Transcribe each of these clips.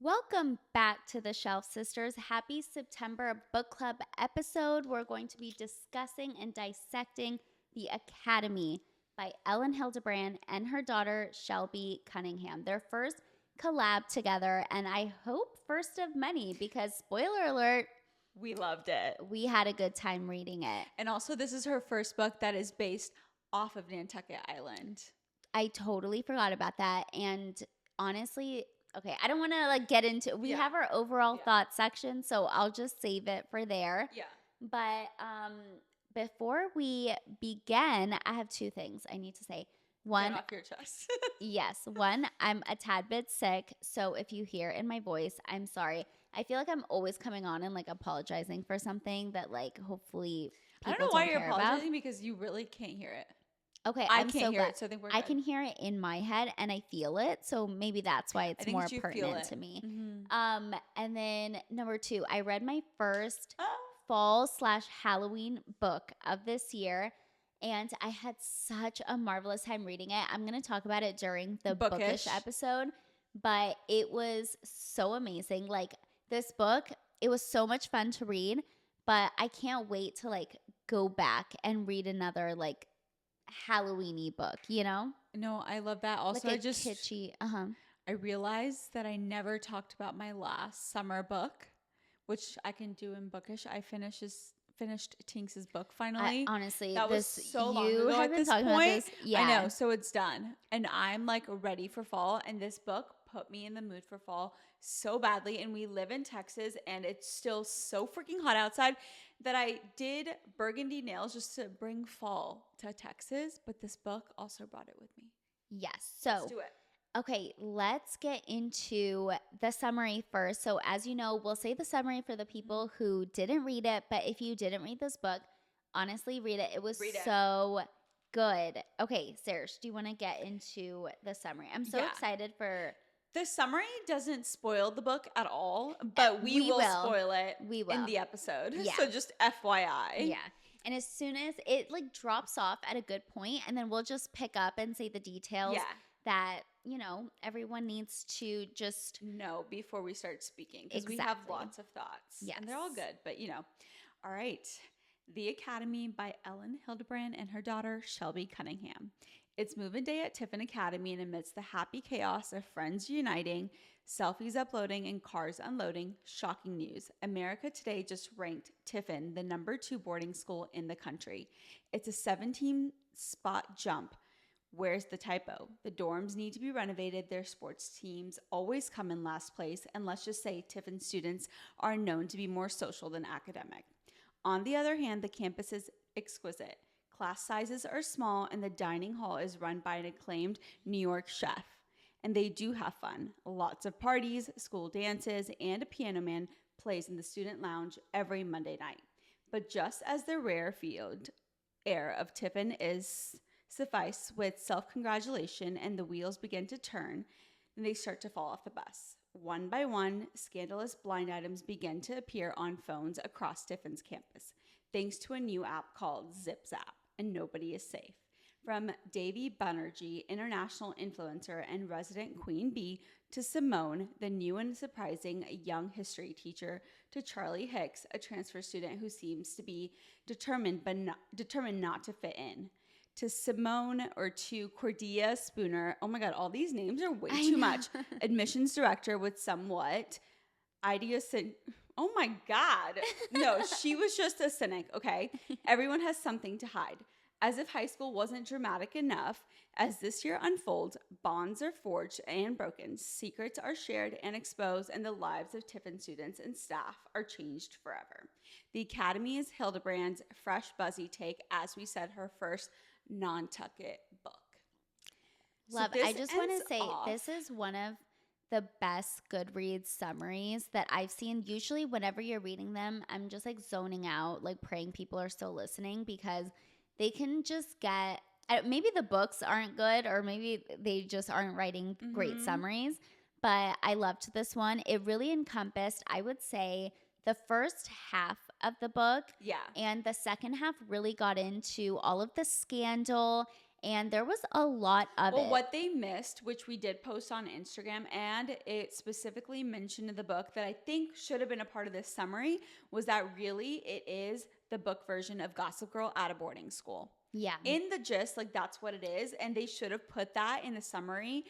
Welcome back to the Shelf Sisters. Happy September book club episode. We're going to be discussing and dissecting The Academy by Elin Hilderbrand and her daughter Shelby Cunningham. Their first collab together, and I hope first of many because, spoiler alert, we loved it. We had a good time reading it. And also, this is her first book that is based off of Nantucket Island. I totally forgot about that. And honestly, okay, I don't want to get into it. We have our overall thoughts section, so I'll just save it for there. Yeah. But before we begin, I have two things I need to say. One, get off your chest. Yes. One, I'm a tad bit sick, so if you hear in my voice, I'm sorry. I feel like I'm always coming on and apologizing for something that hopefully people I don't know why you're apologizing about. because you really can't hear it. Okay, I I'm can't so hear glad. it, so I think we're I good. can hear it in my head and I feel it, so maybe that's why it's more pertinent to me. Mm-hmm. And then number two, I read my first fall/Halloween book of this year, and I had such a marvelous time reading it. I'm going to talk about it during the bookish episode, but it was so amazing. This book, it was so much fun to read, but I can't wait to go back and read another Halloween-y book, you know? No, I love that. Also, I just kitschy. I realized that I never talked about my last summer book, which I can do in bookish. I finished Tinks's book finally. Honestly, that was so long you ago have at been this talking point. About this. Yeah. I know, so it's done, and I'm ready for fall. And this book put me in the mood for fall so badly. And we live in Texas, and it's still so freaking hot outside that I did burgundy nails just to bring fall to Texas. But this book also brought it with me. Yes. So let's do it. Okay, let's get into the summary first. So as you know, we'll say the summary for the people who didn't read it, but if you didn't read this book, honestly, read it. It was so good. Okay, Serge, do you want to get into the summary? I'm so excited for... The summary doesn't spoil the book at all, but we will spoil it in the episode. Yeah. So just FYI. Yeah. And as soon as it drops off at a good point, and then we'll just pick up and say the details that, everyone needs to just know before we start speaking, because we have lots of thoughts. Yes. And they're all good, but All right. The Academy by Elin Hilderbrand and her daughter Shelby Cunningham. It's move-in day at Tiffin Academy, and amidst the happy chaos of friends uniting, selfies uploading, and cars unloading, shocking news. America Today just ranked Tiffin the #2 boarding school in the country. It's a 17-spot jump. Where's the typo? The dorms need to be renovated. Their sports teams always come in last place. And let's just say Tiffin students are known to be more social than academic. On the other hand, the campus is exquisite. Class sizes are small, and the dining hall is run by an acclaimed New York chef. And they do have fun. Lots of parties, school dances, and a piano man plays in the student lounge every Monday night. But just as the rarefied air of Tiffin is suffice with self-congratulation and the wheels begin to turn, then they start to fall off the bus. One by one, scandalous blind items begin to appear on phones across Tiffin's campus, thanks to a new app called ZipZap, and nobody is safe. From Davy Banerjee, international influencer and resident queen bee, to Simone, the new and surprising young history teacher, to Charlie Hicks, a transfer student who seems to be determined not to fit in. To Simone, or to Cordelia Spooner. Oh my God, all these names are way too much. Admissions director with somewhat oh my God. No, she was just a cynic, okay? Everyone has something to hide. As if high school wasn't dramatic enough, as this year unfolds, bonds are forged and broken, secrets are shared and exposed, and the lives of Tiffin students and staff are changed forever. The Academy is Hildebrand's fresh, buzzy take, as we said, her first Nantucket book. Love. I just want to say this is one of the best Goodreads summaries that I've seen. Usually whenever you're reading them, I'm just zoning out, praying people are still listening, because they can just get, maybe the books aren't good, or maybe they just aren't writing great summaries, but I loved this one. It really encompassed, I would say, the first half of the book. Yeah. And the second half really got into all of the scandal And there was a lot of it. Well, what they missed, which we did post on Instagram, and it specifically mentioned in the book that I think should have been a part of this summary, was that really it is the book version of Gossip Girl at a boarding school. Yeah. In the gist, like that's what it is. And they should have put that in the summary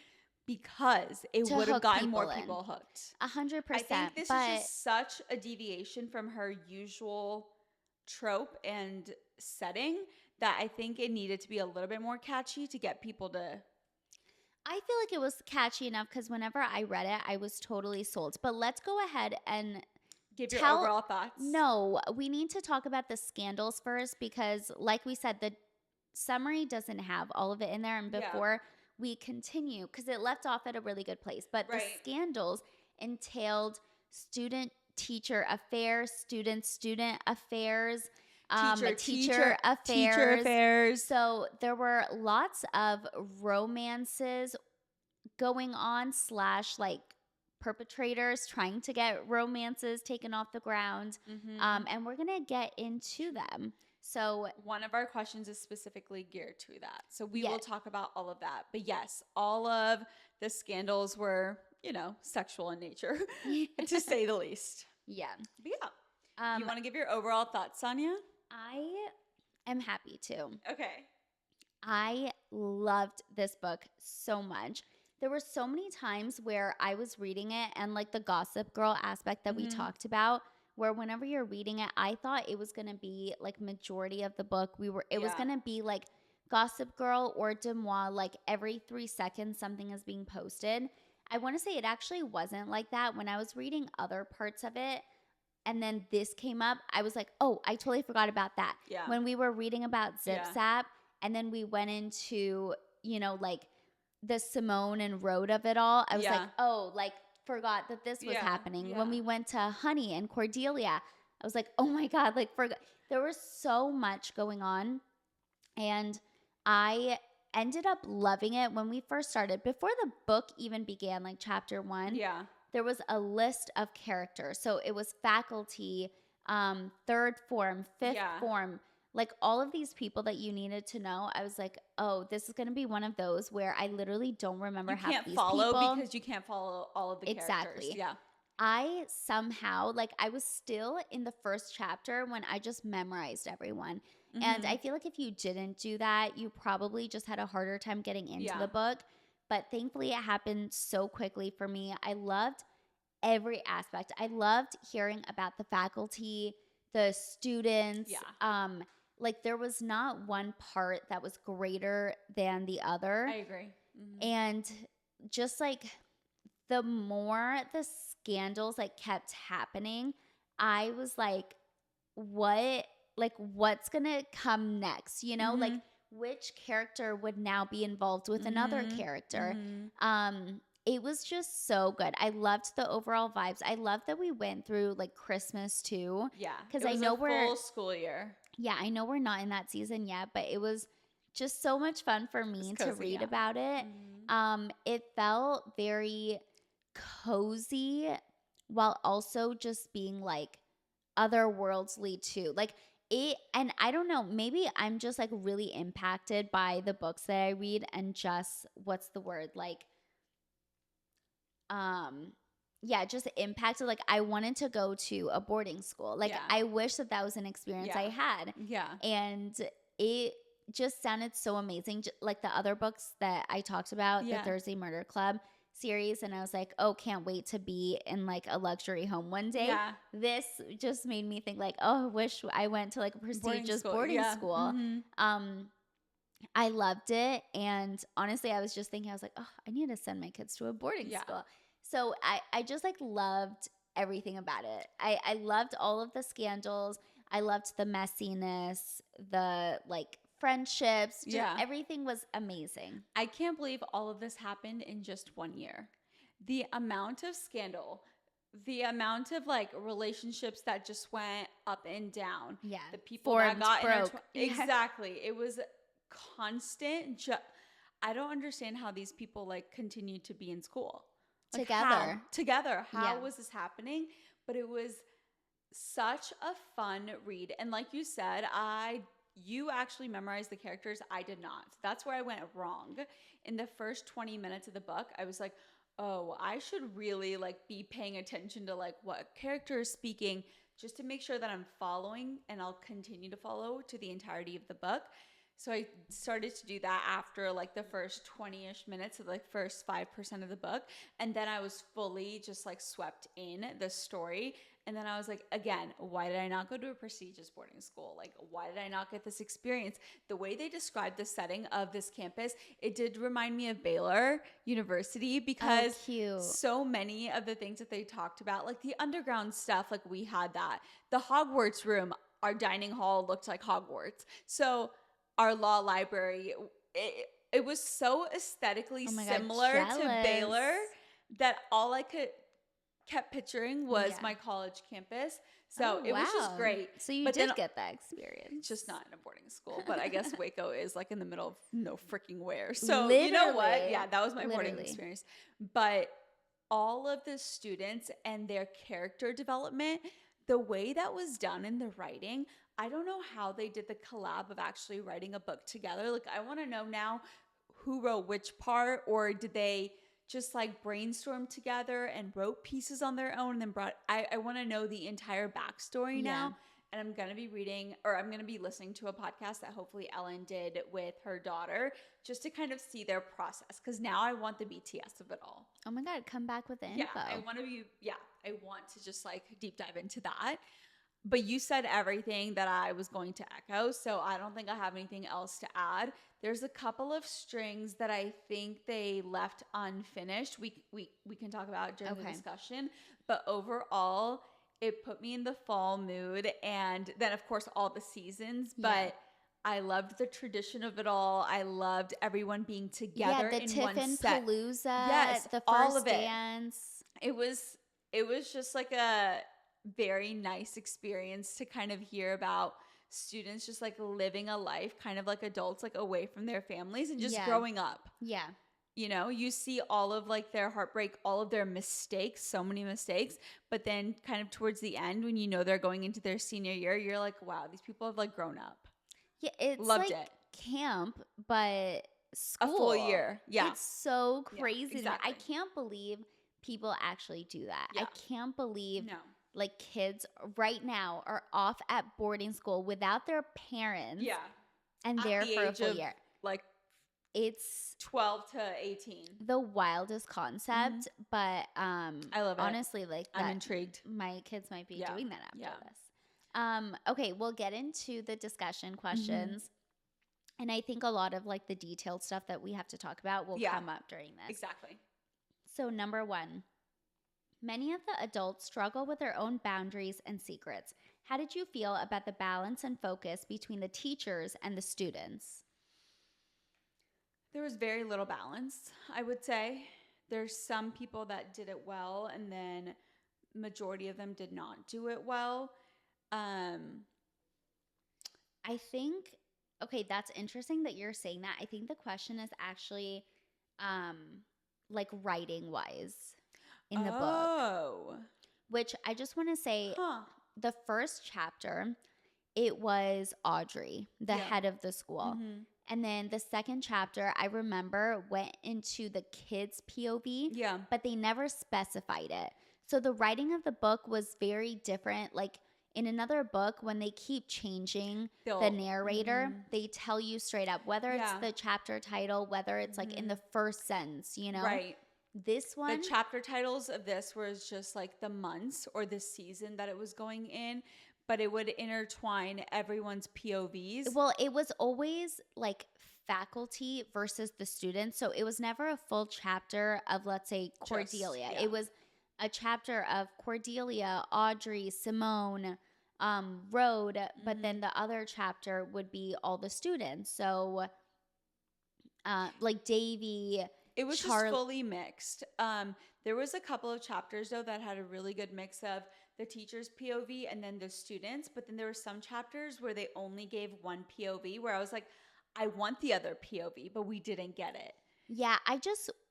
because it would have gotten more people hooked. 100%. I think this is just such a deviation from her usual trope and setting that I think it needed to be a little bit more catchy to get people to. I feel like it was catchy enough because whenever I read it, I was totally sold. But let's go ahead and give your overall thoughts. No, we need to talk about the scandals first because, like we said, the summary doesn't have all of it in there. And before we continue, because it left off at a really good place, but the scandals entailed student-teacher affairs, student-student affairs, teacher affairs. So there were lots of romances going on / like perpetrators trying to get romances taken off the ground. And we're going to get into them. So one of our questions is specifically geared to that. So we will talk about all of that. But yes, all of the scandals were, sexual in nature, to say the least. Yeah. But yeah. You want to give your overall thoughts, Sonia? I am happy to. Okay. I loved this book so much. There were so many times where I was reading it and like the Gossip Girl aspect that we talked about, where whenever you're reading it, I thought it was going to be like majority of the book. It was going to be like Gossip Girl or Demois, like every 3 seconds something is being posted. I want to say it actually wasn't like that. When I was reading other parts of it and then this came up, I was like, oh, I totally forgot about that. Yeah. When we were reading about Zip Zap and then we went into, like the Simone and Rhoda of it all, I was like, oh, like forgot that this was happening. When we went to Honey and Cordelia, I was like, oh my God, like there was so much going on. And I ended up loving it when we first started. Before the book even began, like chapter 1, there was a list of characters. So it was faculty, third form, fifth form, like all of these people that you needed to know. I was like, oh, this is going to be one of those where I literally don't remember half these people. You can't follow because you can't follow all of the characters. Exactly. Yeah. I somehow, like I was still in the first chapter when I just memorized everyone. And I feel like if you didn't do that, you probably just had a harder time getting into the book. But thankfully, it happened so quickly for me. I loved every aspect. I loved hearing about the faculty, the students. Like there was not one part that was greater than the other. I agree. And just like the more the scandals like kept happening, I was like, what's gonna come next? Like which character would now be involved with another character? It was just so good. I loved the overall vibes. I loved that we went through like Christmas too. Yeah, because I know we're full school year. Yeah, I know we're not in that season yet, but it was just so much fun for me to read about it. It felt very cozy while also just being like otherworldly too. Like it, and I don't know, maybe I'm just like really impacted by the books that I read and just what's the word? Like just impacted. Like I wanted to go to a boarding school. Like I wish that was an experience I had. Yeah. And it just sounded so amazing. Like the other books that I talked about, the Thursday Murder Club series. And I was like, oh, can't wait to be in like a luxury home one day. Yeah. This just made me think like, oh, I wish I went to like a prestigious boarding school. I loved it. And honestly, I was just thinking, I was like, oh, I need to send my kids to a boarding school. So I just like loved everything about it. I loved all of the scandals. I loved the messiness, the like friendships. Everything was amazing. I can't believe all of this happened in just 1 year. The amount of scandal, the amount of like relationships that just went up and down. Yeah. The people that got broke. Exactly. It was constant. I don't understand how these people like continued to be in school. Like together. How was this happening? But it was such a fun read. And like you said, I you actually memorized the characters. I did not. So that's where I went wrong. In the first 20 minutes of the book, I was like, oh, I should really like be paying attention to like what character is speaking just to make sure that I'm following, and I'll continue to follow to the entirety of the book. So I started to do that after like the first 20-ish minutes of like first 5% of the book. And then I was fully just like swept in the story. And then I was like, again, why did I not go to a prestigious boarding school? Like, why did I not get this experience? The way they described the setting of this campus, it did remind me of Baylor University, because so many of the things that they talked about, like the underground stuff, like we had that. The Hogwarts room, our dining hall looked like Hogwarts. So our law library, it was so aesthetically similar to Baylor that all I kept picturing was my college campus. So it was just great. So you did get that experience. Just not in a boarding school, but I guess Waco is like in the middle of no freaking where. So literally, you know what? Yeah, that was my boarding experience. But all of the students and their character development, the way that was done in the writing, I don't know how they did the collab of actually writing a book together. Like, I want to know now who wrote which part, or did they just like brainstorm together and wrote pieces on their own and then I want to know the entire backstory now. And I'm going to be listening to a podcast that hopefully Ellen did with her daughter, just to kind of see their process. Cause now I want the BTS of it all. Oh my God. Come back with the info. I want to just like deep dive into that. But you said everything that I was going to echo, so I don't think I have anything else to add. There's a couple of strings that I think they left unfinished. We can talk about during the discussion. But overall, it put me in the fall mood. And then, of course, all the seasons. But I loved the tradition of it all. I loved everyone being together in one set. Palooza, yes, the first dance. It was just like a very nice experience to kind of hear about students just like living a life kind of like adults, like away from their families and just growing up. Yeah. You know, you see all of like their heartbreak, all of their mistakes, so many mistakes. But then kind of towards the end, when you know they're going into their senior year, you're like, wow, these people have like grown up. Yeah, it's loved like it. Camp, but school. A full year. Yeah. It's so crazy. Yeah, exactly. I can't believe people actually do that. Yeah. I can't believe like kids right now are off at boarding school without their parents. Yeah. And there for a full year. Like it's 12 to 18. The wildest concept, but I love it. Honestly, like I'm intrigued. My kids might be doing that after this. Okay, we'll get into the discussion questions. And I think a lot of like the detailed stuff that we have to talk about will come up during this. Exactly. So number 1, many of the adults struggle with their own boundaries and secrets. How did you feel about the balance and focus between the teachers and the students? There was very little balance, I would say. There's some people that did it well, and then majority of them did not do it well. I think, okay, that's interesting that you're saying that. I think the question is actually like writing wise in the book. Which I just want to say, the first chapter, it was Audrey, the head of the school. And then the second chapter, I remember, went into the kids' POV. Yeah. But they never specified it. So the writing of the book was very different. Like in another book, when they keep changing the narrator, they tell you straight up, whether it's the chapter title, whether it's like in the first sentence, you know? Right. This one, the chapter titles of this was just like the months or the season that it was going in, but it would intertwine everyone's POVs. Well, it was always like faculty versus the students. So it was never a full chapter of, let's say, Cordelia. It was a chapter of Cordelia, Audrey, Simone, Rhode, but then the other chapter would be all the students. So like Davy. It was just fully mixed. There was a couple of chapters, though, that had a really good mix of the teacher's POV and then the students. But then there were some chapters where they only gave one POV, where I was like, I want the other POV, but we didn't get it. Yeah,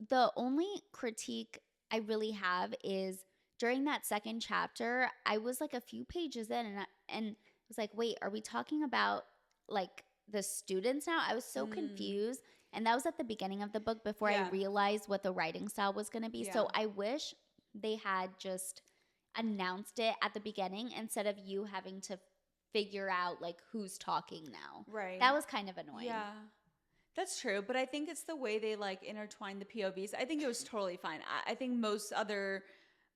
the only critique I really have is during that second chapter, I was like a few pages in and was like, wait, are we talking about like the students now. I was so confused. And that was at the beginning of the book before I realized what the writing style was going to be. So I wish they had just announced it at the beginning instead of you having to figure out like who's talking now. Right. That was kind of annoying. Yeah. That's true, but I think it's the way they like intertwine the POVs. I think it was totally fine. I think most other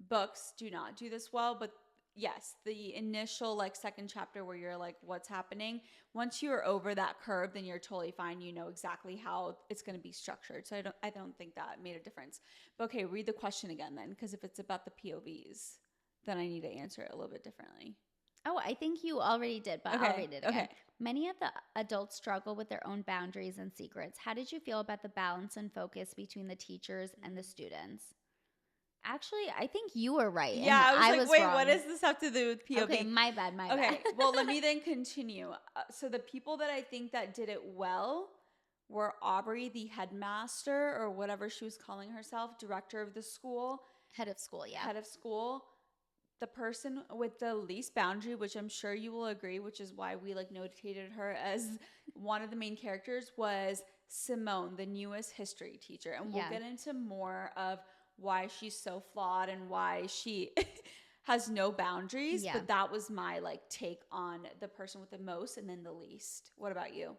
books do not do this well, but yes, the initial like second chapter where you're like, what's happening? Once you're over that curve, then you're totally fine. You know exactly how it's going to be structured. So I don't think that made a difference. But okay, read the question again then, because if it's about the POVs, then I need to answer it a little bit differently. Oh, I think you already did, but I'll read it again. Okay. Many of the adults struggle with their own boundaries and secrets. How did you feel about the balance and focus between the teachers and the students? Actually, I think you were right. Yeah, I was like, wait, wrong. What does this have to do with POV? Okay, my bad. Okay, well, let me then continue. So the people that I think that did it well were Aubrey, the headmaster, or whatever she was calling herself, director of the school. Head of school, yeah. Head of school. The person with the least boundary, which I'm sure you will agree, which is why we like notated her as one of the main characters, was Simone, the newest history teacher. And we'll get into more of why she's so flawed and why she has no boundaries. But that was my like take on the person with the most and then the least. What about you?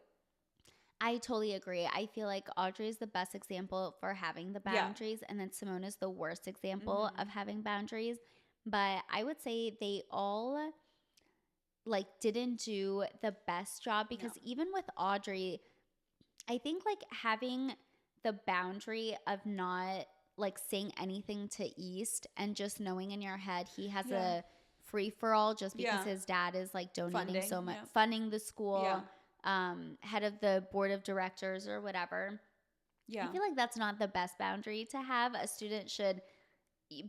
I totally agree. I feel like Audrey is the best example for having the boundaries, and then Simone is the worst example of having boundaries. But I would say they all like didn't do the best job, because even with Audrey, I think like having the boundary of not like saying anything to East and just knowing in your head he has a free for all just because his dad is like donating so much, funding the school, head of the board of directors or whatever. I feel like that's not the best boundary to have. A student should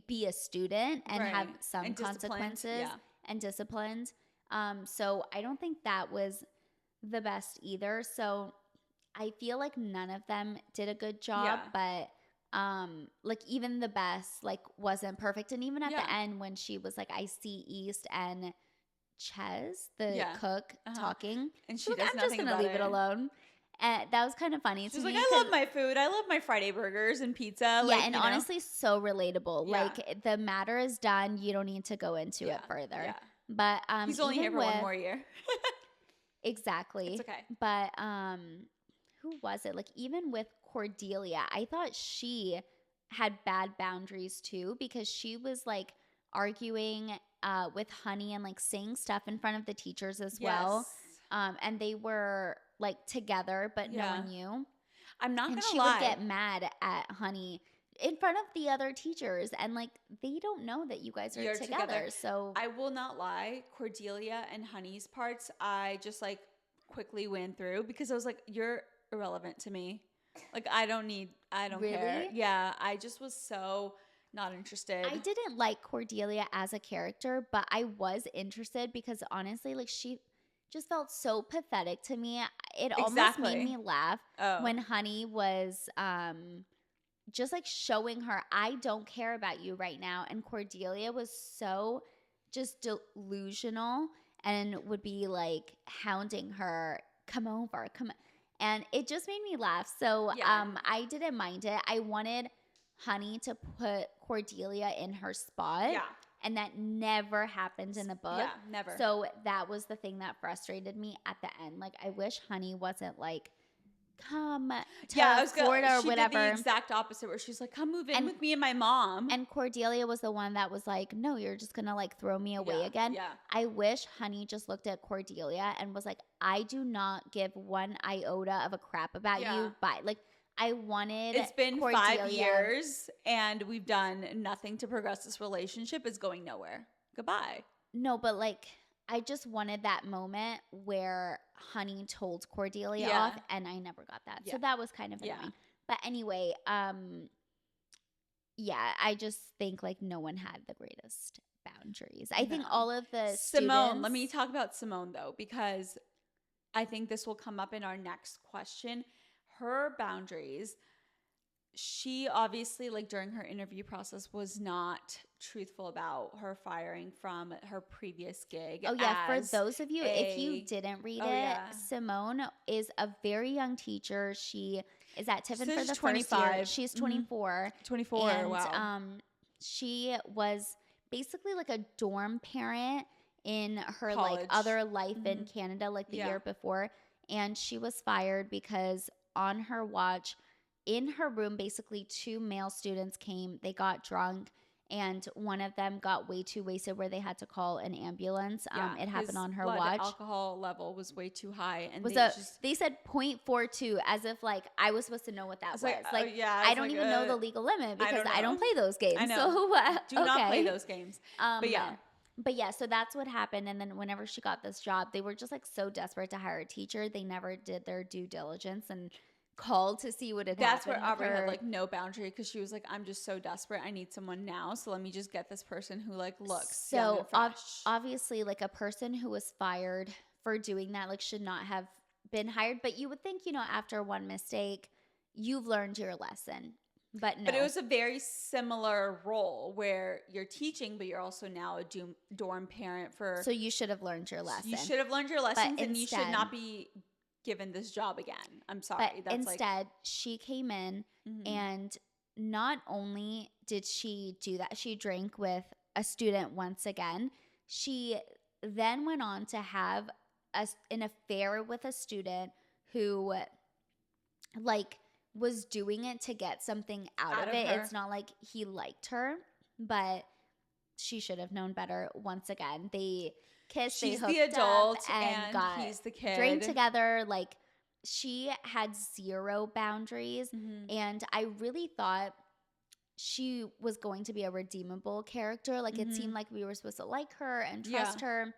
be a student and have some and consequences and disciplines. So I don't think that was the best either. So I feel like none of them did a good job, but like even the best like wasn't perfect. And even at the end when she was like, I see East and Ches, the cook, talking, and she like, does I'm just gonna leave it alone. And that was kind of funny to me. She's like, I love my food. I love my Friday burgers and pizza. Yeah, like, and honestly, so relatable. Yeah. Like, the matter is done. You don't need to go into it further. Yeah. But he's only here for one more year. Exactly. It's okay. But who was it? Like, even with Cordelia, I thought she had bad boundaries too, because she was like arguing with Honey and like saying stuff in front of the teachers as well. And they were like together, but no one knew. I'm not gonna lie. And she would get mad at Honey in front of the other teachers, and like they don't know that you guys are together. So I will not lie, Cordelia and Honey's parts, I just like quickly went through because I was like, you're irrelevant to me. Like I don't care. Yeah, I just was so not interested. I didn't like Cordelia as a character, but I was interested because honestly, like she just felt so pathetic to me. It almost made me laugh when Honey was just like showing her, I don't care about you right now. And Cordelia was so just delusional and would be like hounding her, come over, come. And it just made me laugh. So I didn't mind it. I wanted Honey to put Cordelia in her spot. Yeah. And that never happened in the book. Yeah, never. So that was the thing that frustrated me at the end. Like, I wish Honey wasn't like, come to Florida or whatever. She did the exact opposite where she's like, come move in with me and my mom. And Cordelia was the one that was like, no, you're just going to like throw me away again. Yeah. I wish Honey just looked at Cordelia and was like, I do not give one iota of a crap about you. Bye. Like, I wanted It's been Cordelia. 5 years and we've done nothing to progress this relationship. It's going nowhere. Goodbye. No, but like I just wanted that moment where Honey told Cordelia off, and I never got that. So that was kind of annoying. But anyway, I just think like no one had the greatest boundaries. I think all of the Simone, let me talk about Simone though, because I think this will come up in our next question. Her boundaries, she obviously like during her interview process was not truthful about her firing from her previous gig. Oh yeah, for those of you, if you didn't read it, Simone is a very young teacher. She is at Tiffin for the 25. First year. She's 24. 24, and, wow. She was basically like a dorm parent in her college. Like other life in Canada, like the year before. And she was fired because on her watch, in her room, basically 2 male students came, they got drunk, and one of them got way too wasted where they had to call an ambulance. It happened on her watch. Alcohol level was way too high. And they said 0.42, as if like I was supposed to know what that was. Like, I don't even know the legal limit because I don't play those games. I know. So, do not play those games. But yeah, so that's what happened. And then whenever she got this job, they were just like so desperate to hire a teacher. They never did their due diligence and called to see what had happened. That's where Aubrey had like no boundary, because she was like, I'm just so desperate. I need someone now. So let me just get this person who like looks young and fresh. Obviously, like a person who was fired for doing that like should not have been hired. But you would think, after one mistake, you've learned your lesson. But no. But it was a very similar role where you're teaching, but you're also now a dorm parent for. So you should have learned your lesson. You should have learned your lessons, and you should not be given this job again. I'm sorry. But instead, she came in, and not only did she do that, she drank with a student once again. She then went on to have an affair with a student who, like, was doing it to get something out of it. Her. It's not like he liked her, but she should have known better. Once again, they kissed. She's they hooked the adult up and he's the kid. Drank together. Like, she had zero boundaries, and I really thought she was going to be a redeemable character. Like, it seemed like we were supposed to like her and trust her.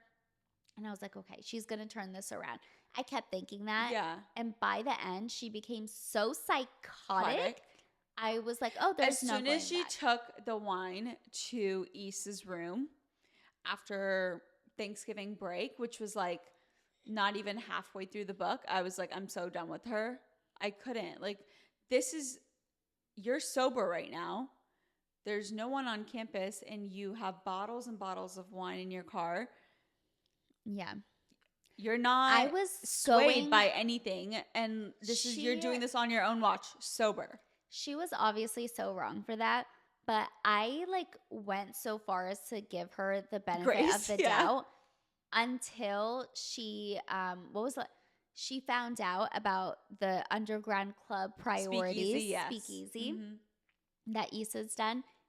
And I was like, okay, she's going to turn this around. I kept thinking that. Yeah. And by the end, she became so psychotic. I was like, oh, there's no going back. As soon as she took the wine to Issa's room after Thanksgiving break, which was like not even halfway through the book, I was like, I'm so done with her. I couldn't. Like, you're sober right now. There's no one on campus, and you have bottles and bottles of wine in your car. Yeah. You're not swayed by anything, and you're doing this on your own watch, sober. She was obviously so wrong for that, but I went so far as to give her the benefit of the doubt until she she found out about the underground club priorities, Speakeasy that Issa's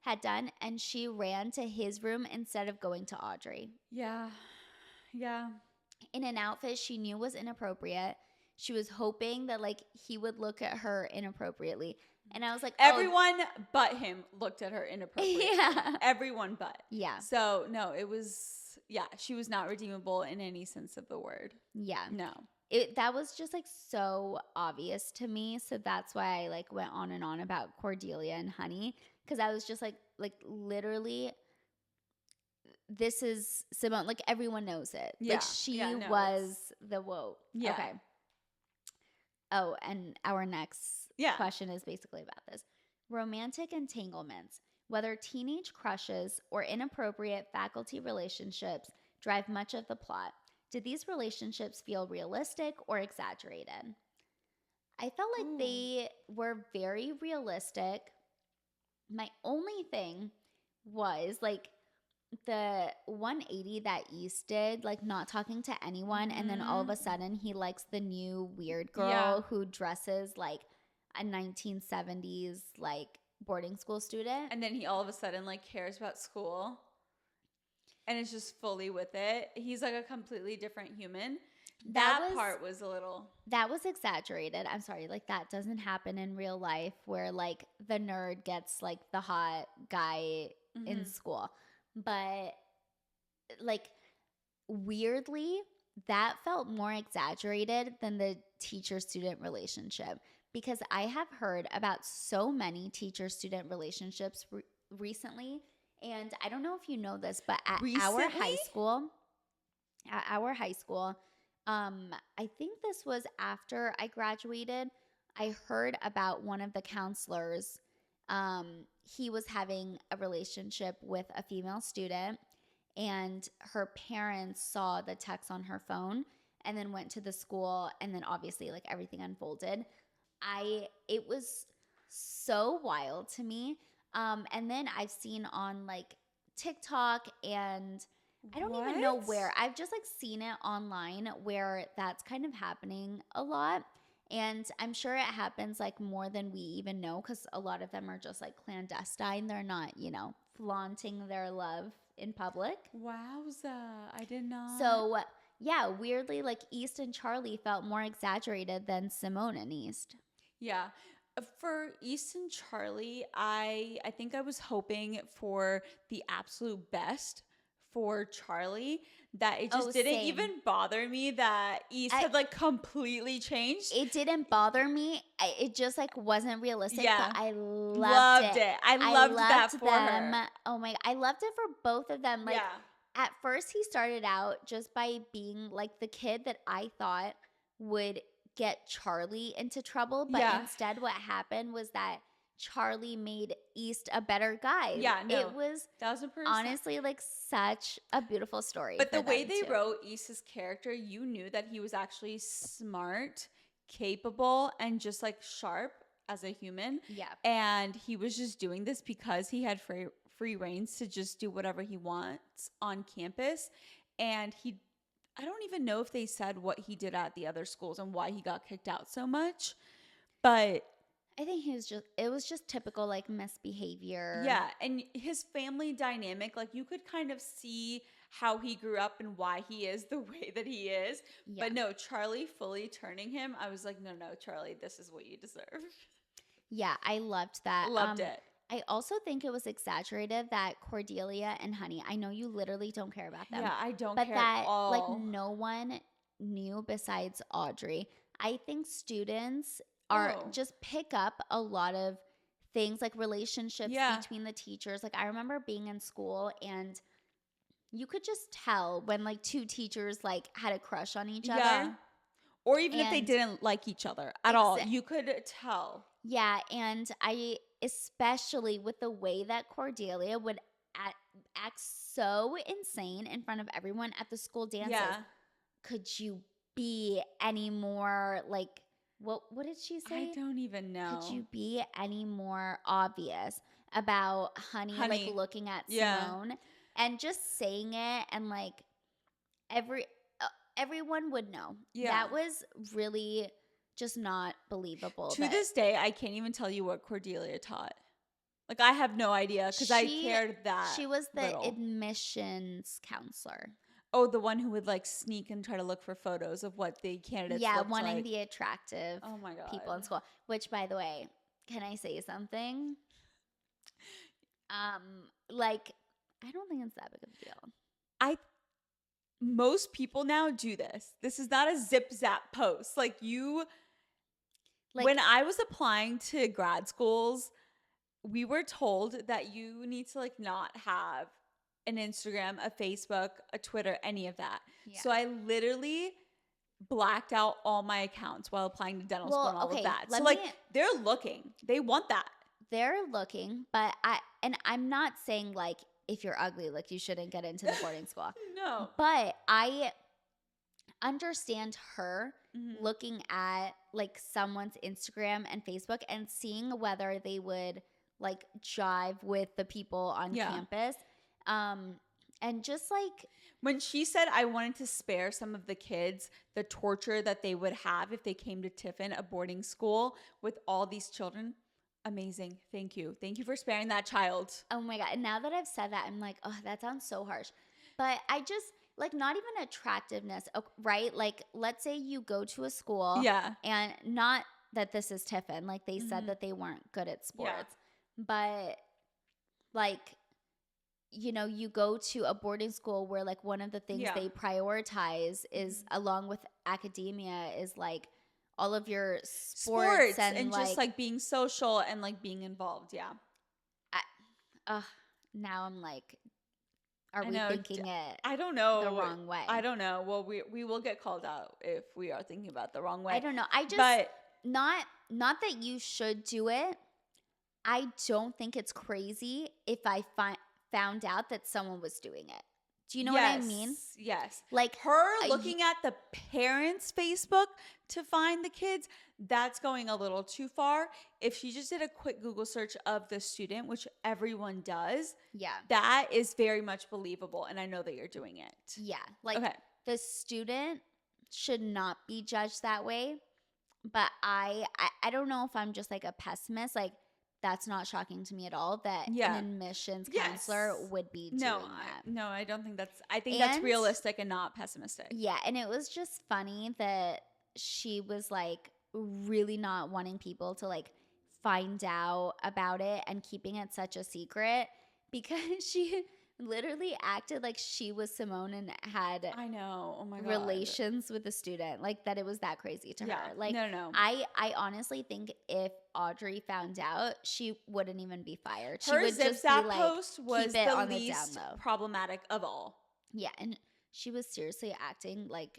had done, and she ran to his room instead of going to Audrey. Yeah. Yeah. In an outfit she knew was inappropriate. She was hoping that he would look at her inappropriately. And I was like, everyone but him looked at her inappropriately. Yeah. Everyone but. Yeah. So no, she was not redeemable in any sense of the word. Yeah. No. That was just so obvious to me. So that's why I went on and on about Cordelia and Honey. Because I was just literally, this is Simone. Everyone knows it. Yeah. She was the whoa. Yeah. Okay. Oh, and our next question is basically about this. Romantic entanglements, whether teenage crushes or inappropriate faculty relationships, drive much of the plot. Did these relationships feel realistic or exaggerated? I felt like they were very realistic. My only thing was the 180 that East did, not talking to anyone, and then all of a sudden he likes the new weird girl who dresses like a 1970s boarding school student, and then he all of a sudden cares about school and is just fully with it. He's a completely different human. That part was a little... That was exaggerated. I'm sorry. That doesn't happen in real life where the nerd gets the hot guy in school. But weirdly, that felt more exaggerated than the teacher-student relationship, because I have heard about so many teacher-student relationships recently, and I don't know if you know this, but at our high school, I think this was after I graduated, I heard about one of the counselors he was having a relationship with a female student, and her parents saw the text on her phone and then went to the school, and then obviously like everything unfolded. It was so wild to me. And then I've seen on like TikTok, and I don't even know where. I've just like seen it online where that's kind of happening a lot. And I'm sure it happens like more than we even know, because a lot of them are just like clandestine. They're not, you know, flaunting their love in public. Wowza. I did not. So, yeah, weirdly, like East and Charlie felt more exaggerated than Simone and East. Yeah. For East and Charlie, I think I was hoping for the absolute best for Charlie, that it just didn't even bother me that East had like completely changed. It didn't bother me. It just like wasn't realistic. Yeah. But I loved it. I loved that for them. her. Oh my, I loved it for both of them. Like at first he started out just by being like the kid that I thought would get Charlie into trouble. But instead what happened was that Charlie made East a better guy. Yeah, no. It was 1000%. honestly like such a beautiful story. But the way they wrote East's character, you knew that he was actually smart, capable, and just like sharp as a human. Yeah. And he was just doing this because he had free reins to just do whatever he wants on campus. And I don't even know if they said what he did at the other schools and why he got kicked out so much. But I think it was just typical like misbehavior. Yeah, and his family dynamic, like you could kind of see how he grew up and why he is the way that he is. Yeah. But no, Charlie fully turning him, I was like, no, Charlie, this is what you deserve. Yeah, I loved that. Loved it. I also think it was exaggerated that Cordelia and Honey, I know you literally don't care about them. Yeah, I don't care at all. But that like no one knew besides Audrey. I think students just pick up a lot of things like relationships between the teachers. Like I remember being in school and you could just tell when like two teachers like had a crush on each other. Or even if they didn't like each other at all, you could tell. Yeah, and I especially with the way that Cordelia would act so insane in front of everyone at the school dances. Yeah. Could you be any more like what did she say? I don't even know. Could you be any more obvious about Honey like looking at Simone and just saying it, and like everyone would know. Yeah. That was really just not believable. To this day, I can't even tell you what Cordelia taught. Like I have no idea because I cared that she was the little. Admissions counselor. Oh, the one who would like sneak and try to look for photos of what the candidates looked wanting like. the attractive people in school. Which, by the way, can I say something? Like, I don't think it's that big of a deal. Most people now do this. This is not a zip zap post. Like when I was applying to grad schools, we were told that you need to like not have an Instagram, a Facebook, a Twitter, any of that. Yeah. So I literally blacked out all my accounts while applying to dental school and all of that. So they're looking. They want that. They're looking, but I'm not saying like if you're ugly, like you shouldn't get into the boarding school. No. But I understand her looking at like someone's Instagram and Facebook and seeing whether they would like jive with the people on campus. And just like when she said I wanted to spare some of the kids the torture that they would have if they came to Tiffin, a boarding school with all these children. Amazing. Thank you. Thank you for sparing that child. Oh my God. And now that I've said that, I'm like, oh, that sounds so harsh. But I just like not even attractiveness, right? Like let's say you go to a school and not that this is Tiffin. Like they said that they weren't good at sports, but like, you know, you go to a boarding school where like one of the things they prioritize is along with academia is like all of your sports and like, just like being social and like being involved. Yeah. Now I'm like, are we thinking it? I don't know the wrong way. I don't know. Well, we will get called out if we are thinking about the wrong way. I don't know. I just not that you should do it. I don't think it's crazy if I found out that someone was doing it. Do you know what I mean? Yes. Like her looking at the parents' Facebook to find the kids, that's going a little too far. If she just did a quick Google search of the student, which everyone does, that is very much believable. And I know that you're doing it. Yeah. Like the student should not be judged that way. But I don't know if I'm just like a pessimist. Like, that's not shocking to me at all that an admissions counselor would be doing that. I don't think I think that's realistic and not pessimistic. Yeah, and it was just funny that she was like really not wanting people to like find out about it and keeping it such a secret because she literally acted like she was Simone and had relations with the student, like that it was that crazy to her. Like no. I honestly think if Audrey found out, she wouldn't even be fired. She would just be like, post was the least problematic of all. Yeah, and she was seriously acting like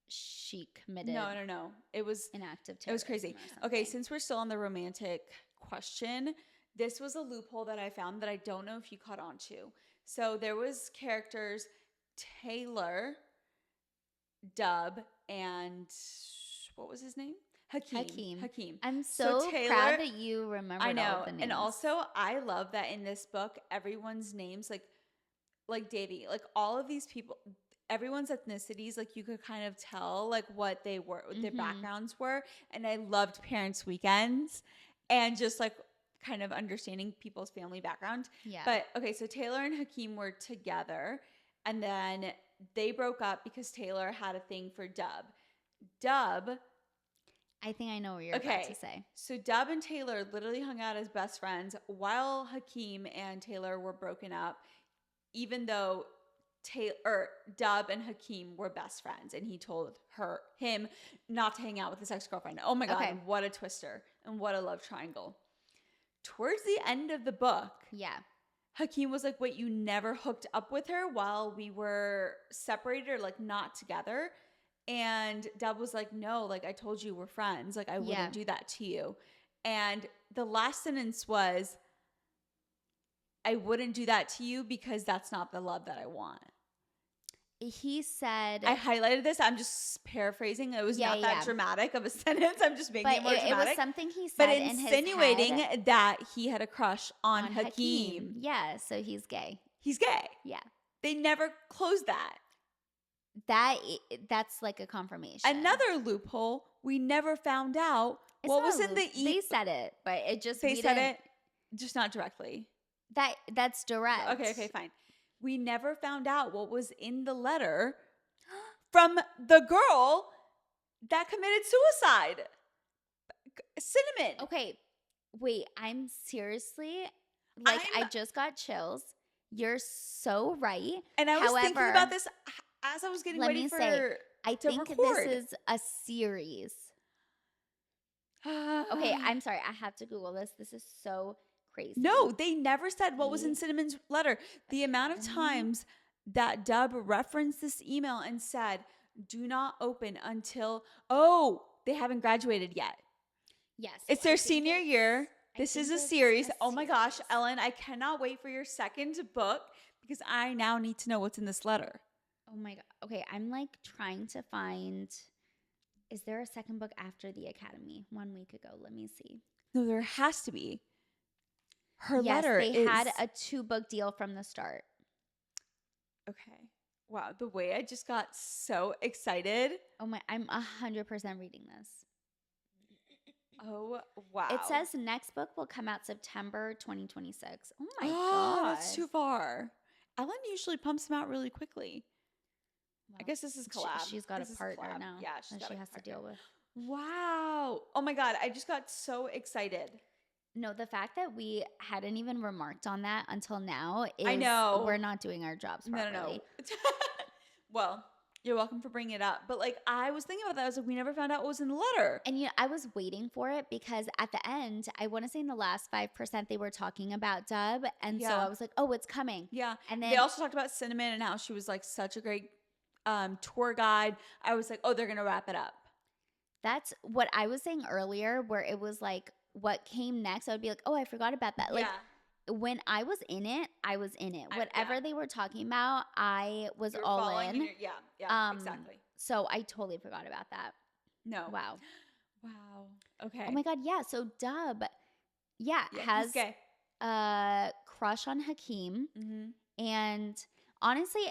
she committed. No. It was an act of terrorism. It was crazy. Okay, since we're still on the romantic question, this was a loophole that I found that I don't know if you caught on to. So there was characters Taylor, Dub, and what was his name? Hakeem. I'm so proud that you remembered all the names. And also I love that in this book, everyone's names, like Davy, like all of these people, everyone's ethnicities, like you could kind of tell like what they were, what their backgrounds were. And I loved Parents' Weekends and just like kind of understanding people's family background. Yeah. But okay, so Taylor and Hakeem were together and then they broke up because Taylor had a thing for Dub. I think I know what you're about to say. So Dub and Taylor literally hung out as best friends while Hakeem and Taylor were broken up, even though Dub and Hakeem were best friends, and he told him not to hang out with his ex-girlfriend. Oh my God, what a twister and what a love triangle. Towards the end of the book, Hakeem was like, wait, you never hooked up with her while we were separated or like not together? And Dub was like, no, like I told you we're friends. Like I wouldn't do that to you. And the last sentence was, I wouldn't do that to you because that's not the love that I want. He said, I highlighted this. I'm just paraphrasing. It was not that dramatic of a sentence. I'm just making it more dramatic. It was something he said, but insinuating that he had a crush on Hakeem. Yeah, so he's gay. He's gay. Yeah, they never closed that. That's like a confirmation. Another loophole. We never found out what was in the They said it, but it just they said it, just not directly. That's direct. Okay, fine. We never found out what was in the letter from the girl that committed suicide. Cinnamon. Okay, wait. I'm seriously I just got chills. You're so right. And I was thinking about this as I was getting ready for I think record. This is a series. Okay, I'm sorry. I have to Google this. This is so crazy. No, they never said what was in Cinnamon's letter. The amount of times that Dub referenced this email and said, do not open until, they haven't graduated yet. Yes. It's their senior year. This is a series. Oh my gosh, Ellen, I cannot wait for your second book because I now need to know what's in this letter. Oh my God. Okay, I'm like trying to find, is there a second book after The Academy? 1 week ago. Let me see. No, there has to be. Her letter they had a 2-book deal from the start. Okay. Wow. The way I just got so excited. Oh my, I'm 100% reading this. Oh, wow. It says next book will come out September 2026. Oh my God. That's too far. Ellen usually pumps them out really quickly. Well, I guess this is collab. She's got a partner now. Yeah, she has to deal with. Wow. Oh my God. I just got so excited. No, the fact that we hadn't even remarked on that until now is I know. We're not doing our jobs properly. No. Well, you're welcome for bringing it up. But like I was thinking about that. I was like, we never found out what was in the letter. And I was waiting for it because at the end, I want to say in the last 5% they were talking about Dub. And so I was like, oh, it's coming. Yeah. And then they also talked about Cinnamon and how she was like such a great tour guide. I was like, oh, they're going to wrap it up. That's what I was saying earlier, where it was like what came next, I would be like, oh, I forgot about that. Like when I was in it, I was in it. Whatever they were talking about, I was all in. Exactly. So I totally forgot about that. No. Wow. Okay. Oh my God. Yeah. So Dub, has gay. a crush on Hakeem. And honestly,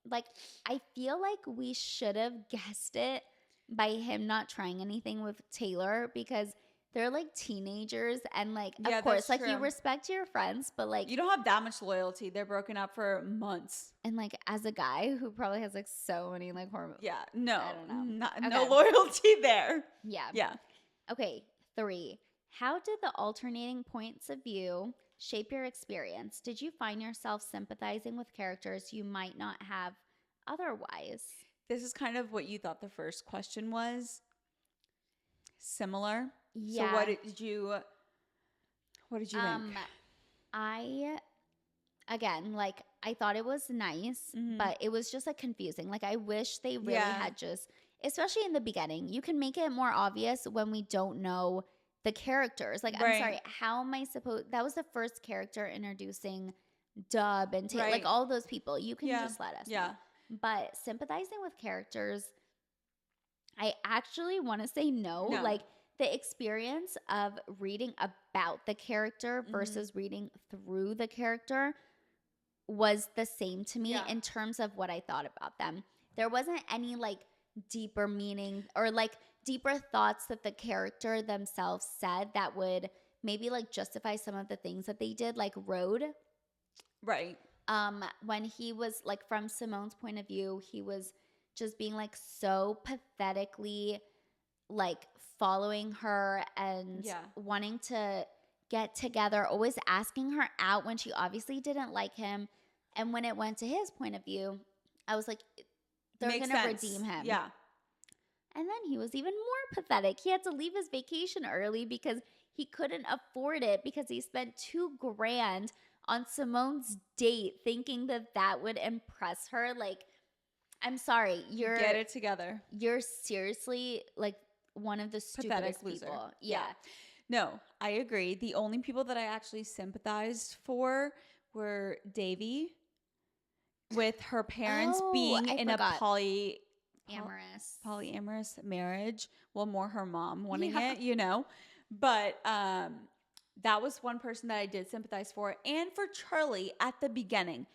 like, I feel like we should have guessed it by him not trying anything with Taylor, because they're like teenagers, and like, of course, like, you respect your friends, but like, you don't have that much loyalty. They're broken up for months. And like, as a guy who probably has like so many like hormones. Yeah. No. I don't know. No loyalty there. Yeah. Yeah. Okay. 3. How did the alternating points of view shape your experience? Did you find yourself sympathizing with characters you might not have otherwise? This is kind of what you thought the first question was. Similar. Yeah. So what did you think? I thought it was nice, but it was just like confusing. Like, I wish they really had just, especially in the beginning, you can make it more obvious when we don't know the characters. Like, I'm sorry, how am I supposed, that was the first character introducing Dub and Taylor, like all those people. You can just let us know. But sympathizing with characters, I actually want to say no. Like, the experience of reading about the character versus reading through the character was the same to me in terms of what I thought about them. There wasn't any like deeper meaning or like deeper thoughts that the character themselves said that would maybe like justify some of the things that they did, like Road. Right. When he was like, from Simone's point of view, he was just being like so pathetically like following her and wanting to get together, always asking her out when she obviously didn't like him. And when it went to his point of view, I was like, they're going to redeem him. Yeah. And then he was even more pathetic. He had to leave his vacation early because he couldn't afford it, because he spent $2,000 on Simone's date thinking that that would impress her. Like, I'm sorry. Get it together. You're seriously like one of the stupidest people. Yeah. No, I agree. The only people that I actually sympathized for were Davy, with her parents being in a polyamorous marriage. Well, more her mom wanting it, you know. But that was one person that I did sympathize for. And for Charlie at the beginning.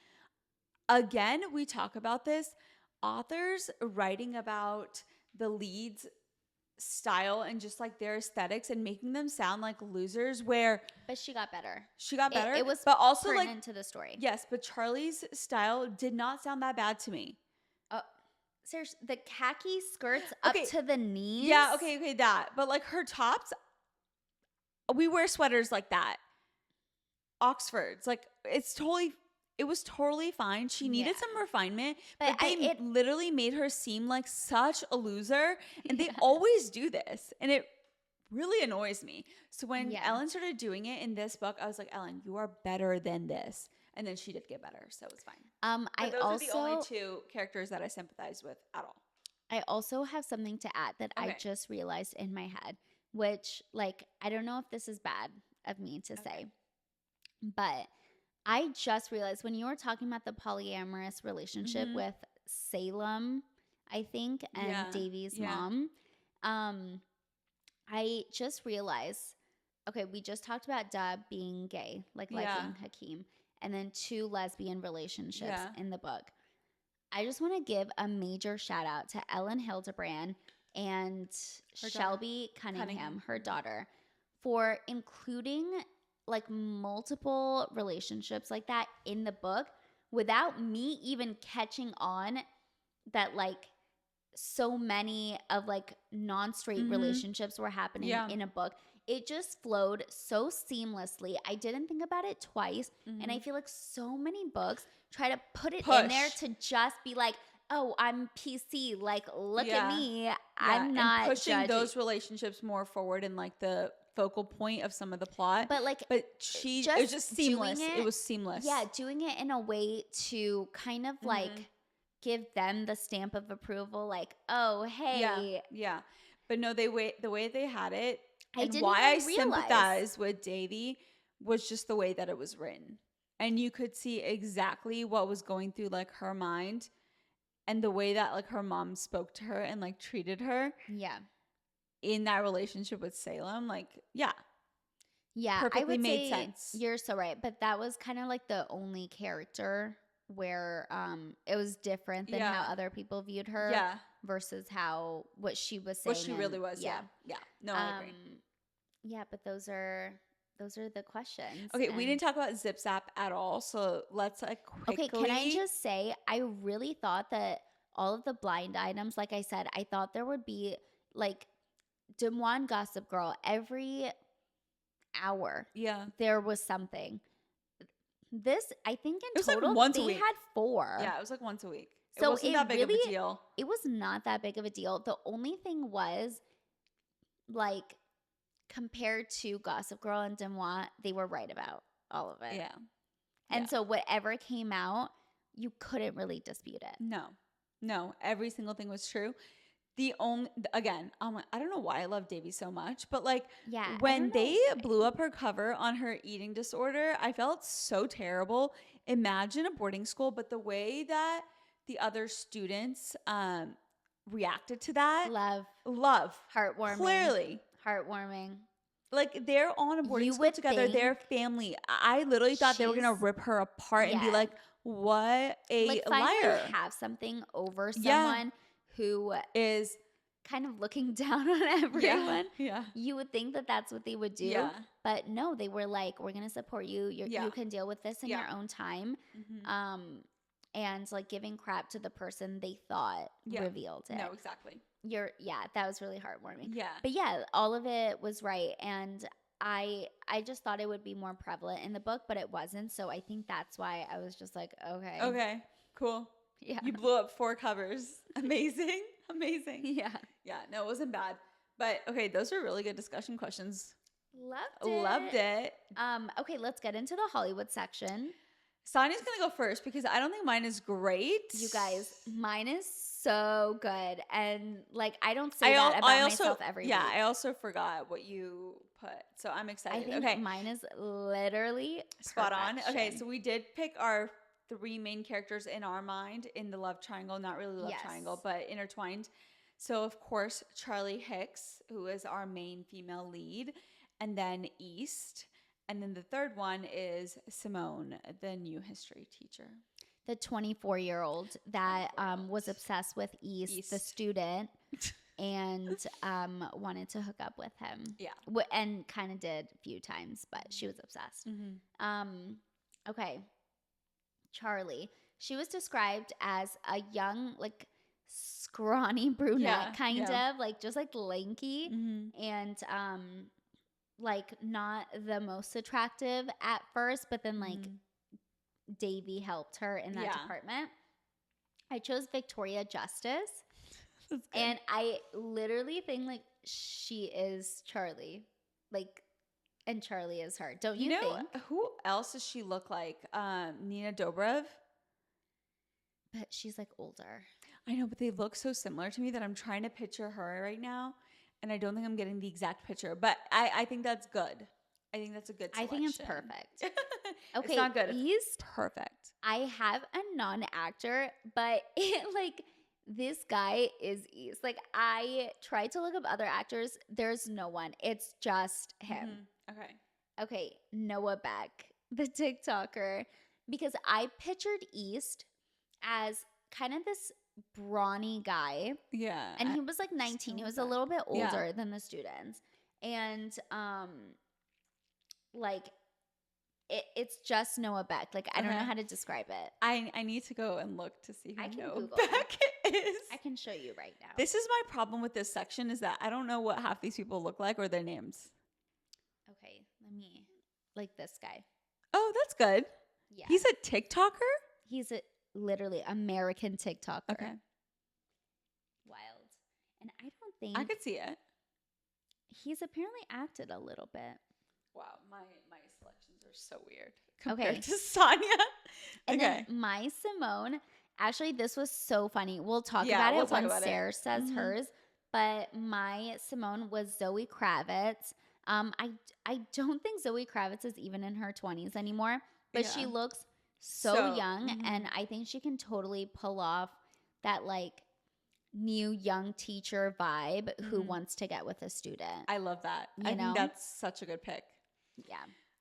Again, we talk about this. Authors writing about the leads' style and just like their aesthetics and making them sound like losers, but she got better. It was, but also like into the story. Yes, but Charlie's style did not sound that bad to me. Seriously, the khaki skirts up to the knees. Yeah, okay, that. But like her tops, we wear sweaters like that. Oxfords, like it was totally fine. She needed some refinement, but it literally made her seem like such a loser. And they always do this. And it really annoys me. So when Ellen started doing it in this book, I was like, Ellen, you are better than this. And then she did get better. So it was fine. But those are the only two characters that I sympathized with at all. I also have something to add that I just realized in my head, which, like, I don't know if this is bad of me to say, but I just realized when you were talking about the polyamorous relationship with Salem, I think, and Davy's mom, I just realized, okay, we just talked about Dub being gay, like liking Hakeem, and then 2 lesbian relationships in the book. I just want to give a major shout out to Elin Hilderbrand and Shelby Cunningham, her daughter, for including like multiple relationships like that in the book without me even catching on that like so many of like non-straight relationships were happening in a book. It just flowed so seamlessly. I didn't think about it twice. And I feel like so many books try to put it in there to just be like, oh, I'm PC. Like, look at me. I'm not and pushing judging those relationships more forward in like the focal point of some of the plot. But it was just seamless. It was seamless. Yeah, doing it in a way to kind of like give them the stamp of approval. Like, oh, hey. Yeah. But no, the way they had it, And why I sympathize with Davy was just the way that it was written. And you could see exactly what was going through like her mind and the way that like her mom spoke to her and like treated her. Yeah. In that relationship with Salem, like, yeah. Yeah, perfectly I would made say sense. You're so right. But that was kind of like the only character where it was different than how other people viewed her. Yeah. Versus what she was saying. What she really was. Yeah. Yeah. No, I agree. Yeah, but those are the questions. Okay, we didn't talk about Zip Zap at all, so let's quickly. Okay, can I just say I really thought that all of the blind items, like I said, I thought there would be like Des Moines Gossip Girl every hour. Yeah, there was something. This, I think in it was total, like once they a week. had 4. Yeah, it was like once a week. So it wasn't that big of a deal. It was not that big of a deal. The only thing was, like, compared to Gossip Girl and Des Moines, they were right about all of it. Yeah. And so whatever came out, you couldn't really dispute it. No, every single thing was true. The only, again, I don't know why I love Davy so much, but like, when they blew up her cover on her eating disorder, I felt so terrible. Imagine a boarding school, but the way that the other students reacted to that, love, heartwarming, clearly heartwarming. Like, they're on a boarding school together. They're family. I literally thought they were gonna rip her apart and be like, "What a like, liar!" Have something over someone who is kind of looking down on everyone. Yeah. You would think that that's what they would do. Yeah. But no, they were like, we're going to support you. You can deal with this in your own time. Mm-hmm. And like giving crap to the person they thought revealed it. No, exactly. That was really heartwarming. Yeah. But yeah, all of it was right. And I just thought it would be more prevalent in the book, but it wasn't. So I think that's why I was just like, okay. Okay, cool. Yeah. You blew up 4 covers. Amazing. Yeah. Yeah, no, it wasn't bad. But okay, those are really good discussion questions. Loved it. Okay, let's get into the Hollywood section. Sonia's going to go first because I don't think mine is great. You guys, mine is so good. And like, I don't say that about myself every week. Yeah, I also forgot what you put. So I'm excited. I think mine is literally spot on. Okay, so we did pick our 3 main characters in our mind in the love triangle, not really love triangle, but intertwined. So of course, Charlie Hicks, who is our main female lead, and then East. And then the third one is Simone, the new history teacher. The 24-year-old that was obsessed with East, the student, and wanted to hook up with him. Yeah. And kind of did a few times, but she was obsessed. Mm-hmm. Okay. Charlie. She was described as a young, like, scrawny brunette, kind of, like, just, like, lanky, and, like, not the most attractive at first, but then, like, Davy helped her in that department. I chose Victoria Justice, and I literally think, like, she is Charlie, like, and Charlie is her. Don't you think? Who else does she look like? Nina Dobrev? But she's like older. I know, but they look so similar to me that I'm trying to picture her right now. And I don't think I'm getting the exact picture. But I think that's good. I think that's a good selection. I think it's perfect. Okay, it's not good. East, perfect. I have a non-actor, but this guy is East. Like, I tried to look up other actors. There's no one. It's just him. Mm-hmm. Okay, Noah Beck, the TikToker. Because I pictured East as kind of this brawny guy. Yeah. And he was like 19. He was a little bit older than the students. And like it's just Noah Beck. Like, I don't know how to describe it. I need to go and look to see who Noah Google Beck is. I can show you right now. This is my problem with this section is that I don't know what half these people look like or their names. Okay, let me, like, this guy. Oh, that's good. Yeah. He's a TikToker? He's a literally American TikToker. Okay. Wild. And I don't think I could see it. He's apparently acted a little bit. Wow, my selections are so weird compared to Sonia. And then my Simone, actually this was so funny. We'll talk about it when Sarah says hers. but my Simone was Zoe Kravitz. I don't think Zoe Kravitz is even in her 20s anymore, but she looks so young, and I think she can totally pull off that like new young teacher vibe who wants to get with a student. I love that. I think that's such a good pick. Yeah.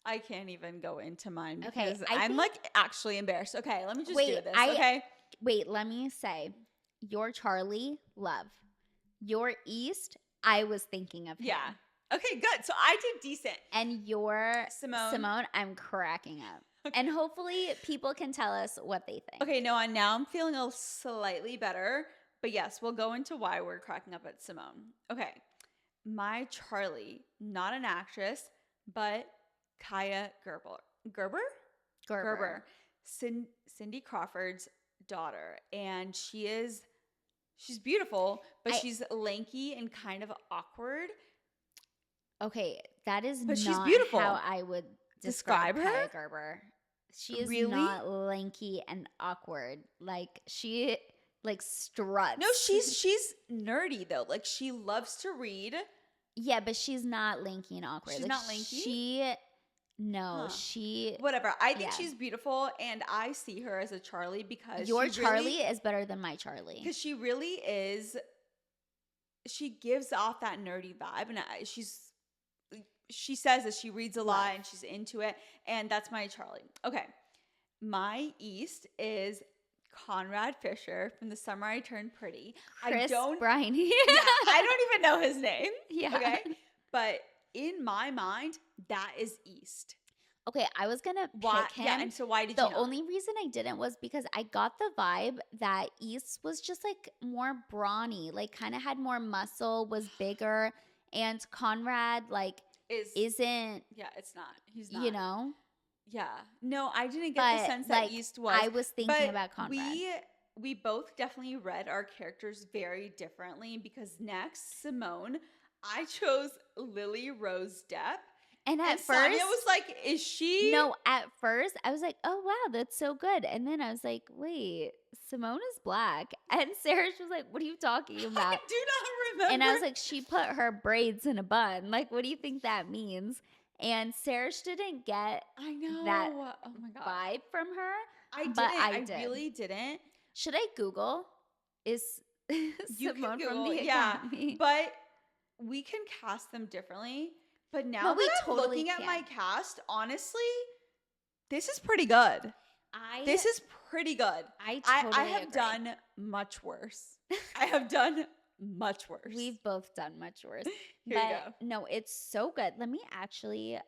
I can't even go into mine because I'm like actually embarrassed. Okay, let me just do this. Wait, let me say, your Charlie, love. Your East, I was thinking of him. Yeah. Okay, good. So I did decent. And your Simone, I'm cracking up. Okay. And hopefully people can tell us what they think. Okay, no, now I'm feeling a slightly better. But yes, we'll go into why we're cracking up at Simone. Okay. My Charlie, not an actress, but Kaya Gerber. Cindy Crawford's daughter. And she's beautiful, but she's lanky and kind of awkward. Okay, that is but not she's beautiful. How I would describe her. Kaya Gerber. She is not lanky and awkward. Like she like struts. No, she's nerdy though. Like she loves to read. Yeah, but she's not lanky and awkward. She's like, not lanky? She whatever. I think she's beautiful, and I see her as a Charlie because your Charlie is better than my Charlie. Because she really is. She gives off that nerdy vibe, and she says that she reads a lot and she's into it, and that's my Charlie. Okay, my East is Conrad Fisher from The Summer I Turned Pretty. Brian. I don't even know his name. Yeah. Okay, but in my mind, that is East. Okay, I was gonna pick him. Yeah, and so why did you? The only reason I didn't was because I got the vibe that East was just like more brawny, like kind of had more muscle, was bigger, and Conrad like isn't. Yeah, it's not. He's not. You know. Yeah. No, I didn't get the sense that East was. I was thinking about Conrad. We both definitely read our characters very differently because next, Simone, I chose Lily Rose Depp. And at first, Sonia was like, is she? No, at first, I was like, oh, wow, that's so good. And then I was like, wait, Simone is black. And Sarah was like, what are you talking about? I do not remember. And I was like, she put her braids in a bun. Like, what do you think that means? And Sarah didn't get that vibe from her. I really didn't. Should I Google? Is Simone Google, from the Academy? But we can cast them differently. But now that I'm looking at my cast, honestly, this is pretty good. This is pretty good. I have done much worse. I have done much worse. We've both done much worse. Here you go. No, it's so good. Let me actually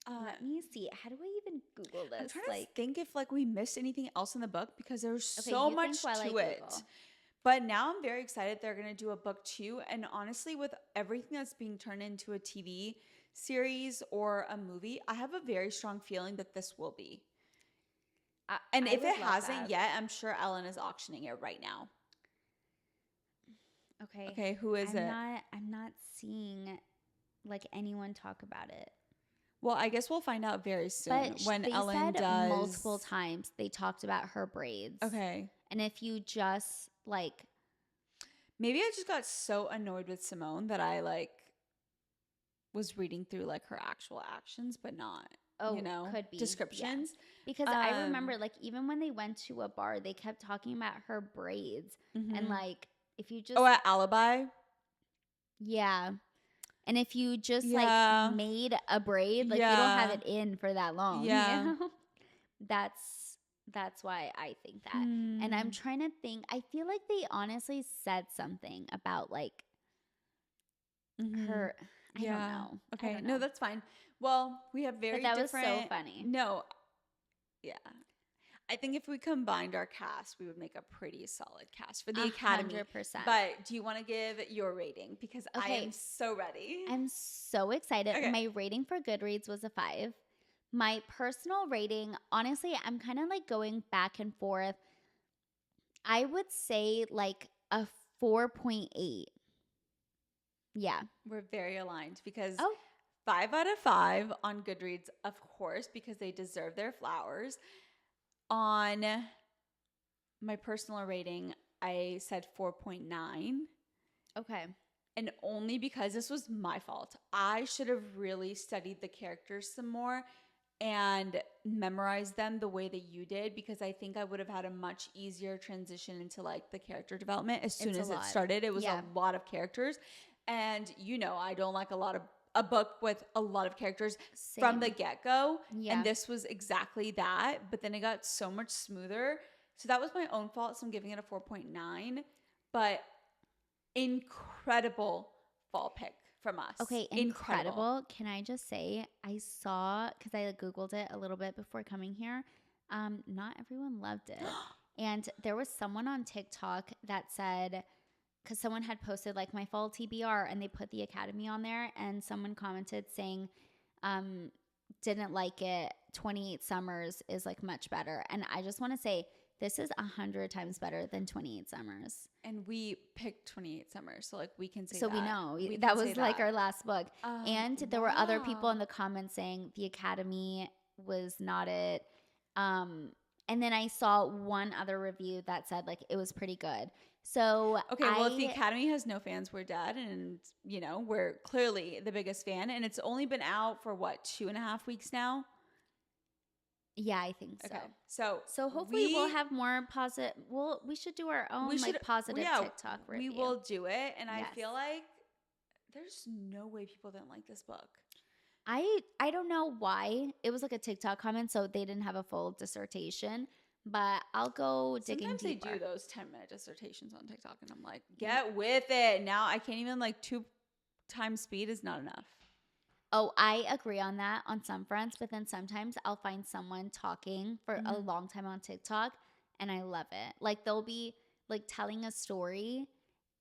let me see. How do I even Google this? I'm trying to think if like we missed anything else in the book because there's so much to it. Google. But now I'm very excited they're going to do a book 2. And honestly, with everything that's being turned into a TV series or a movie, I have a very strong feeling that this will be. And if it hasn't yet, I'm sure Ellen is auctioning it right now. Okay, who is it? I'm not seeing like anyone talk about it. Well, I guess we'll find out very soon when Ellen does. Multiple times they talked about her braids. Okay. And if you just like, maybe I just got so annoyed with Simone that I like was reading through like her actual actions, but not, could be descriptions. Yeah. Because I remember like even when they went to a bar, they kept talking about her braids and like if you just at Alibi. Yeah. And if you just like made a braid, like you don't have it in for that long. Yeah. You know? That's why I think that. And I'm trying to think. I feel like they honestly said something about like her. I don't know. Okay. No, that's fine. Well, we have very different. That was so funny. No. Yeah. I think if we combined our cast, we would make a pretty solid cast for the Academy. 100%. But do you want to give your rating? Because I am so ready. I'm so excited. Okay. My rating for Goodreads was a 5. My personal rating, honestly, I'm kind of like going back and forth. I would say like a 4.8. Yeah. We're very aligned because 5 out of 5 on Goodreads, of course, because they deserve their flowers. On my personal rating, I said 4.9. Okay. And only because this was my fault. I should have really studied the characters some more and memorized them the way that you did, because I think I would have had a much easier transition into like the character development as soon as it started. It was a lot of characters. And I don't like a book with a lot of characters from the get-go. Yeah. And this was exactly that. But then it got so much smoother. So that was my own fault. So I'm giving it a 4.9. But incredible fall pick from us. Okay, incredible. Can I just say, I saw, because I Googled it a little bit before coming here, not everyone loved it. And there was someone on TikTok that said, because someone had posted like my fall TBR and they put the Academy on there, and someone commented saying, didn't like it. 28 Summers is like much better. And I just want to say, this is 100 times better than 28 Summers. And we picked 28 Summers, so like we can say so that. We know. That was like our last book. And there were other people in the comments saying the Academy was not it. And then I saw one other review that said like it was pretty good. So okay, well, if the Academy has no fans, we're dead. And, we're clearly the biggest fan. And it's only been out for, 2.5 weeks now? Yeah, I think so. Okay. So hopefully we'll have more positive. We should do our own positive TikTok review. We will do it. And I feel like there's no way people didn't like this book. I don't know why. It was like a TikTok comment, so they didn't have a full dissertation. But I'll go digging deeper. Sometimes they do those 10-minute dissertations on TikTok, and I'm like, get with it. Now I can't even 2 times speed is not enough. Oh, I agree on that on some fronts, but then sometimes I'll find someone talking for a long time on TikTok, and I love it. Like they'll be like telling a story,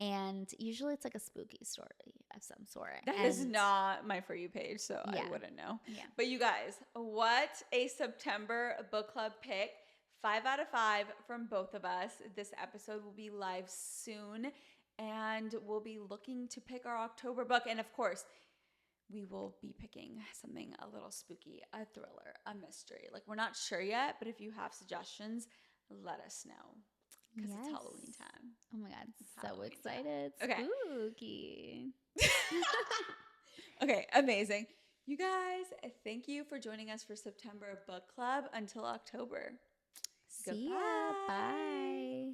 and usually it's like a spooky story of some sort. That is not my For You page, so I wouldn't know. Yeah. But you guys, what a September book club pick. 5 out of 5 from both of us. This episode will be live soon, and we'll be looking to pick our October book. And of course, we will be picking something a little spooky, a thriller, a mystery. Like, we're not sure yet, but if you have suggestions, let us know. Because it's Halloween time. Oh my God, so excited. Okay. Spooky. Okay, amazing. You guys, thank you for joining us for September Book Club. Until October. See ya. Bye.